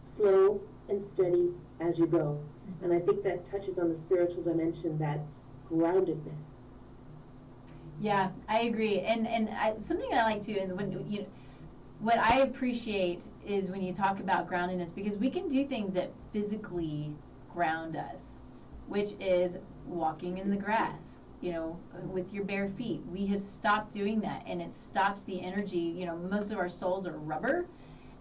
slow and steady as you go. And I think that touches on the spiritual dimension, that groundedness. Yeah, I agree. And something I like too, and what I appreciate is when you talk about groundedness, because we can do things that physically ground us, which is walking in the grass, with your bare feet. We have stopped doing that, and it stops the energy. Most of our souls are rubber,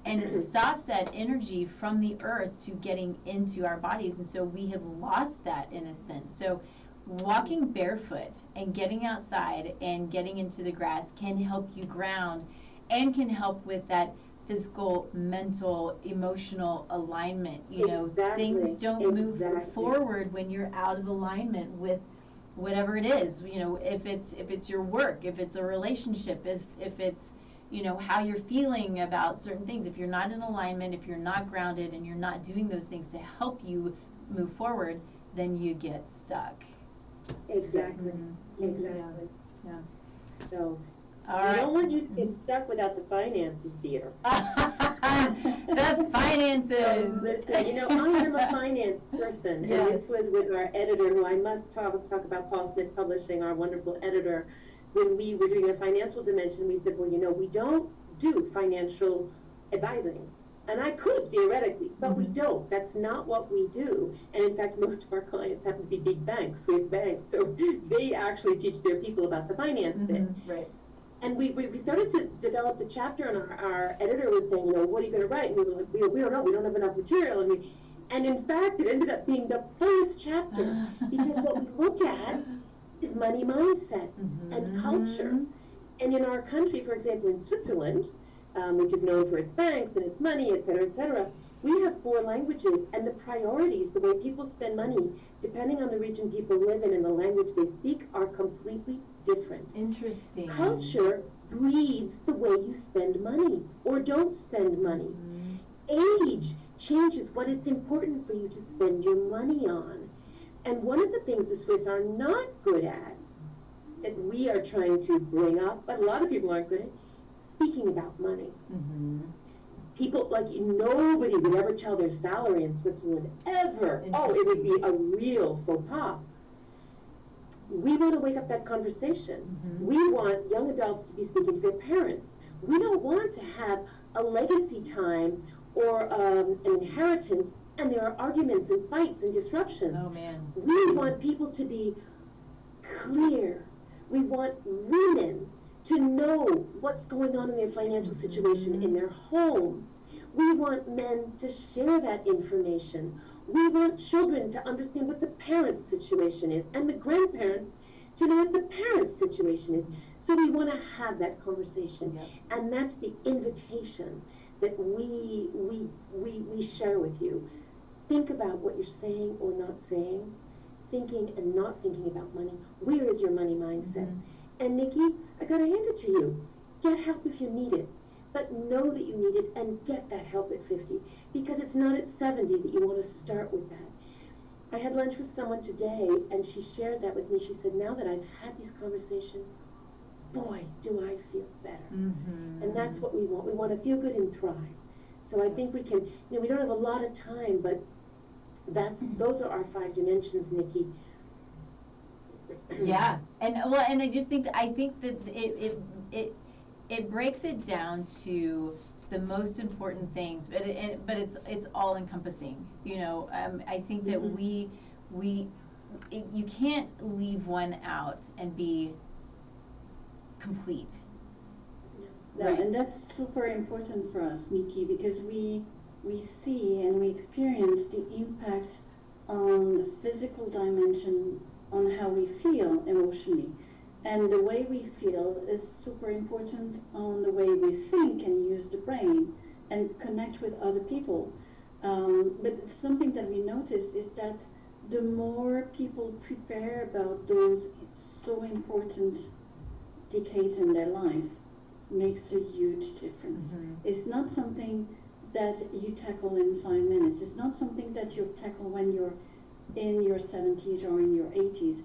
and it stops that energy from the earth to getting into our bodies, and so we have lost that in a sense. So walking barefoot and getting outside and getting into the grass can help you ground and can help with that physical, mental, emotional alignment. Exactly. Things don't move forward when you're out of alignment with whatever it is. If it's your work, if it's a relationship, if it's how you're feeling about certain things. If you're not in alignment, if you're not grounded, and you're not doing those things to help you move forward, then you get stuck. Exactly. Mm-hmm. Exactly. Yeah. So All we right. don't want you to get stuck without the finances, dear. The finances. Listen, I am a finance person, Yes. and this was with our editor, who I must talk about, Paul Smith Publishing, our wonderful editor. When we were doing the financial dimension, we said, well, we don't do financial advising. And I could, theoretically, but we don't. That's not what we do. And in fact, most of our clients happen to be big banks, Swiss banks, so they actually teach their people about the finance bit. Right. And we started to develop the chapter, and our editor was saying, what are you going to write? And we were like, we don't know, we don't have enough material. And in fact, it ended up being the first chapter, because what we look at is money mindset and culture. And in our country, for example, in Switzerland, which is known for its banks and its money, et cetera, we have 4 languages, and the priorities, the way people spend money, depending on the region people live in and the language they speak, are completely different. Interesting. Culture breeds the way you spend money or don't spend money. Age changes what it's important for you to spend your money on. And one of the things the Swiss are not good at, that we are trying to bring up, but a lot of people aren't good at, speaking about money. People, nobody would ever tell their salary in Switzerland, ever. Oh, it would be a real faux pas. We want to wake up that conversation. We want young adults to be speaking to their parents. We don't want to have a legacy time or an inheritance, and there are arguments and fights and disruptions. Oh, man. We want people to be clear. We want women to know what's going on in their financial situation in their home. We want men to share that information. We want children to understand what the parents' situation is, and the grandparents to know what the parents' situation is. So we want to have that conversation. And that's the invitation that we share with you. Think about what you're saying or not saying, thinking and not thinking about money. Where is your money mindset? And Nikki, I gotta hand it to you. Get help if you need it, but know that you need it and get that help at 50, because it's not at 70 that you want to start with that. I had lunch with someone today, and she shared that with me. She said, now that I've had these conversations, boy, do I feel better. And that's what we want. We want to feel good and thrive. So I think we can, we don't have a lot of time, but those are our 5 dimensions, Nikki. Yeah, and I just think that it breaks it down to the most important things, but it's all encompassing. I think that you can't leave one out and be complete. No, right. And that's super important for us, Nikki, because we see and we experience the impact on the physical dimension, on how we feel emotionally. And the way we feel is super important on the way we think and use the brain and connect with other people. But something that we noticed is that the more people prepare about those so important decades in their life, makes a huge difference. It's not something that you tackle in 5 minutes. It's not something that you tackle when you're in your 70s or in your 80s.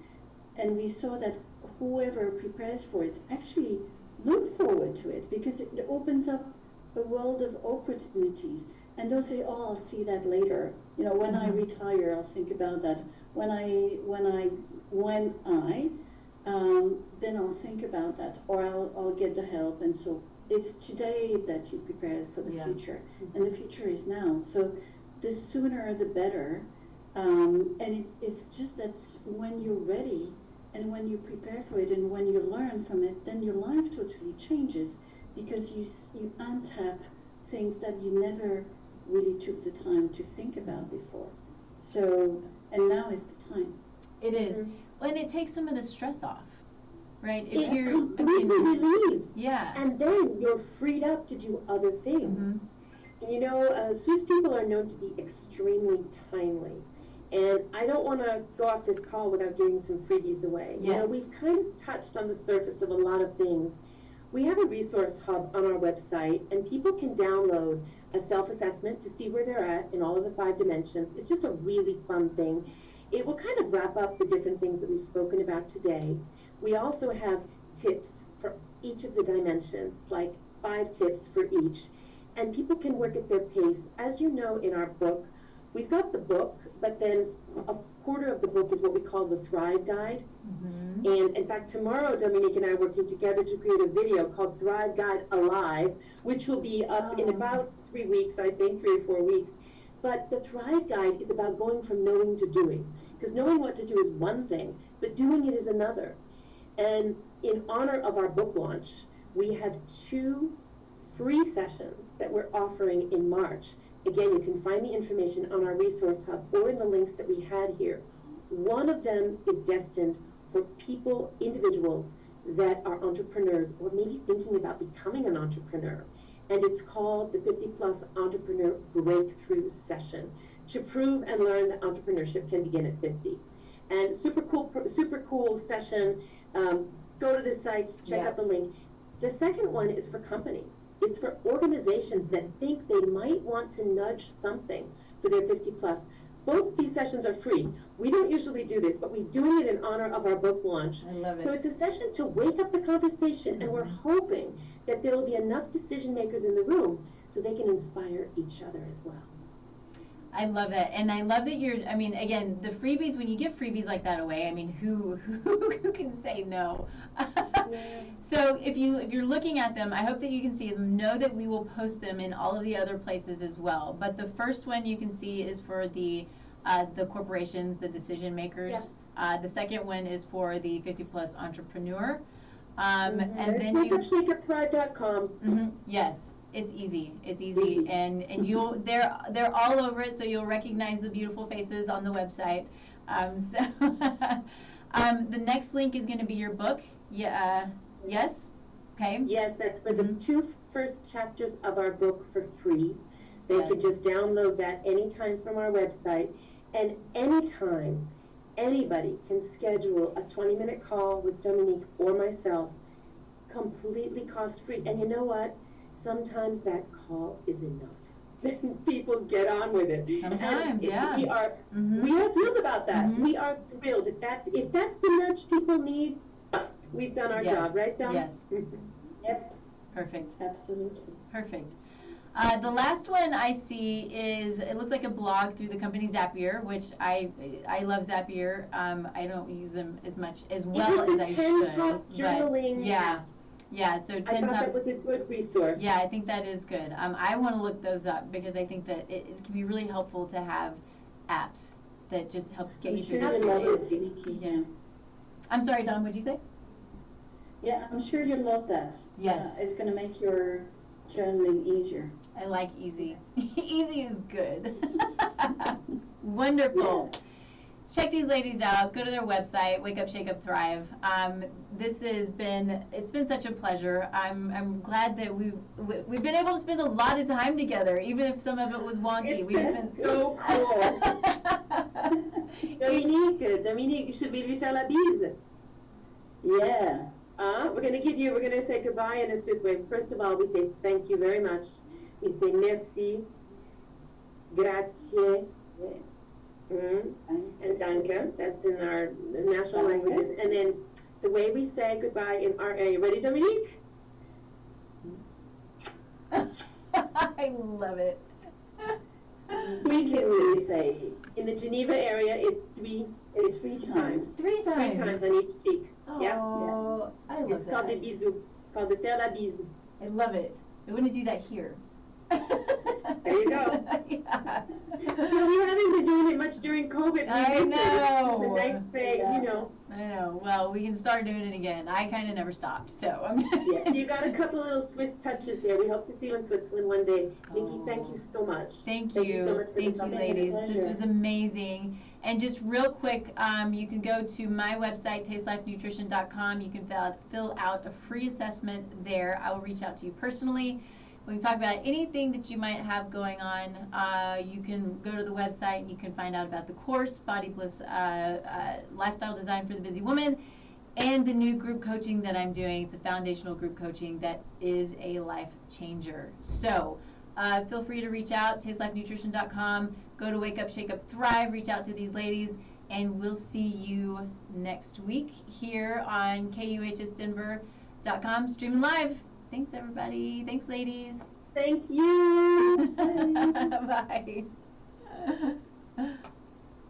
And we saw that whoever prepares for it actually look forward to it, because it opens up a world of opportunities. And don't say, oh, I'll see that later. When I retire, I'll think about that. Then I'll think about that, or I'll get the help. And so it's today that you prepare for the future, and the future is now. So the sooner the better. It's just that when you're ready and when you prepare for it and when you learn from it, then your life totally changes because you untap things that you never really took the time to think about before. So, and now is the time. It is. Mm-hmm. And it takes some of the stress off, right? It completely relieves. Yeah. And then you're freed up to do other things. Mm-hmm. And you know, Swiss people are known to be extremely timely. And I don't want to go off this call without giving some freebies away. Yes. You know, we've kind of touched on the surface of a lot of things. We have a resource hub on our website, and people can download a self-assessment to see where they're at in all of the 5 dimensions. It's just a really fun thing. It will kind of wrap up the different things that we've spoken about today. We also have tips for each of the dimensions, like 5 tips for each, and people can work at their pace. As you know, in our book, we've got the book, but then a quarter of the book is what we call the Thrive Guide. Mm-hmm. And in fact, tomorrow, Dominique and I are working together to create a video called Thrive Guide Alive, which will be up in about 3 weeks, I think, 3 or 4 weeks. But the Thrive Guide is about going from knowing to doing. Because knowing what to do is one thing, but doing it is another. And in honor of our book launch, we have 2 free sessions that we're offering in March. Again, you can find the information on our resource hub or in the links that we had here. One of them is destined for people, individuals that are entrepreneurs or maybe thinking about becoming an entrepreneur. And it's called the 50 Plus Entrepreneur Breakthrough Session to prove and learn that entrepreneurship can begin at 50. And super cool session. Go to the sites, check out the link. The second one is for companies. It's for organizations that think they might want to nudge something for their 50 plus. Both these sessions are free. We don't usually do this, but we're doing it in honor of our book launch. I love it. So it's a session to wake up the conversation, and we're hoping that there will be enough decision makers in the room so they can inspire each other as well. I love that, and I love that you're. I mean, again, the freebies. When you give freebies like that away, I mean, who can say no? So if you're looking at them, I hope that you can see them. Know that we will post them in all of the other places as well. But the first one you can see is for the corporations, the decision makers. Yeah. The second one is for the 50 plus entrepreneur. And then makeupthrive.com. Yes. It's easy. It's easy, and you'll they're all over it, so you'll recognize the beautiful faces on the website. The next link is going to be your book. Yeah. Yes. Okay. Yes, that's for the 2 first chapters of our book for free. They can just download that anytime from our website, and anytime anybody can schedule a 20-minute call with Dominique or myself, completely cost-free. And you know what? Sometimes that call is enough. People get on with it. Sometimes, yeah. We are thrilled about that. We are thrilled. If that's the nudge people need, we've done our job, right, Dom? Yes. Yep. Perfect. Absolutely. Perfect. The last one I see is, it looks like a blog through the company Zapier, which I love Zapier. I don't use them as well as I should. Journaling apps. Yeah, so 10 I thought that was a good resource. Yeah, I think that is good. I want to look those up because I think that it can be really helpful to have apps that just help get you through the day. Yeah. I'm sorry, Don, what'd you say? Yeah, I'm sure you'll love that. Yes. It's going to make your journaling easier. I like easy. Easy is good. Wonderful. Yeah. Check these ladies out. Go to their website, Wake Up, Shake Up, Thrive. It's been such a pleasure. I'm glad that we've been able to spend a lot of time together, even if some of it was wonky. It's so cool. Dominique, you should maybe faire la bise. Yeah. We're gonna say goodbye in a Swiss way. First of all, we say thank you very much. We say merci, grazie. And danke, that's in our national languages. And then the way we say goodbye in our area. Ready, Dominique? I love it. We can really say, in the Geneva area, it's three times. 3 times. 3 times on each cheek. Oh, yeah. I love It's called the bisou. It's called the faire la bise. I love it. I want to do that here. There you go. Yeah. Well, we haven't been doing it much during COVID. I know. The nice thing, Yeah. you know. I know. Well, we can start doing it again. I kind of never stopped, so I'm. Yes. So you got a couple little Swiss touches there. We hope to see you in Switzerland one day. Nikki, thank you so much. Thank you. Thank you so much for Thank this you, opportunity. ladies. This was amazing. And just real quick, you can go to my website, tastelifenutrition.com. You can fill out a free assessment there. I will reach out to you personally. We can talk about anything that you might have going on. You can go to the website and you can find out about the course, Body Bliss Lifestyle Design for the Busy Woman, and the new group coaching that I'm doing. It's a foundational group coaching that is a life changer. So feel free to reach out, tastelifenutrition.com. Go to Wake Up, Shake Up, Thrive. Reach out to these ladies, and we'll see you next week here on KUHSdenver.com, streaming live. Thanks, everybody. Thanks, ladies. Thank you. Bye.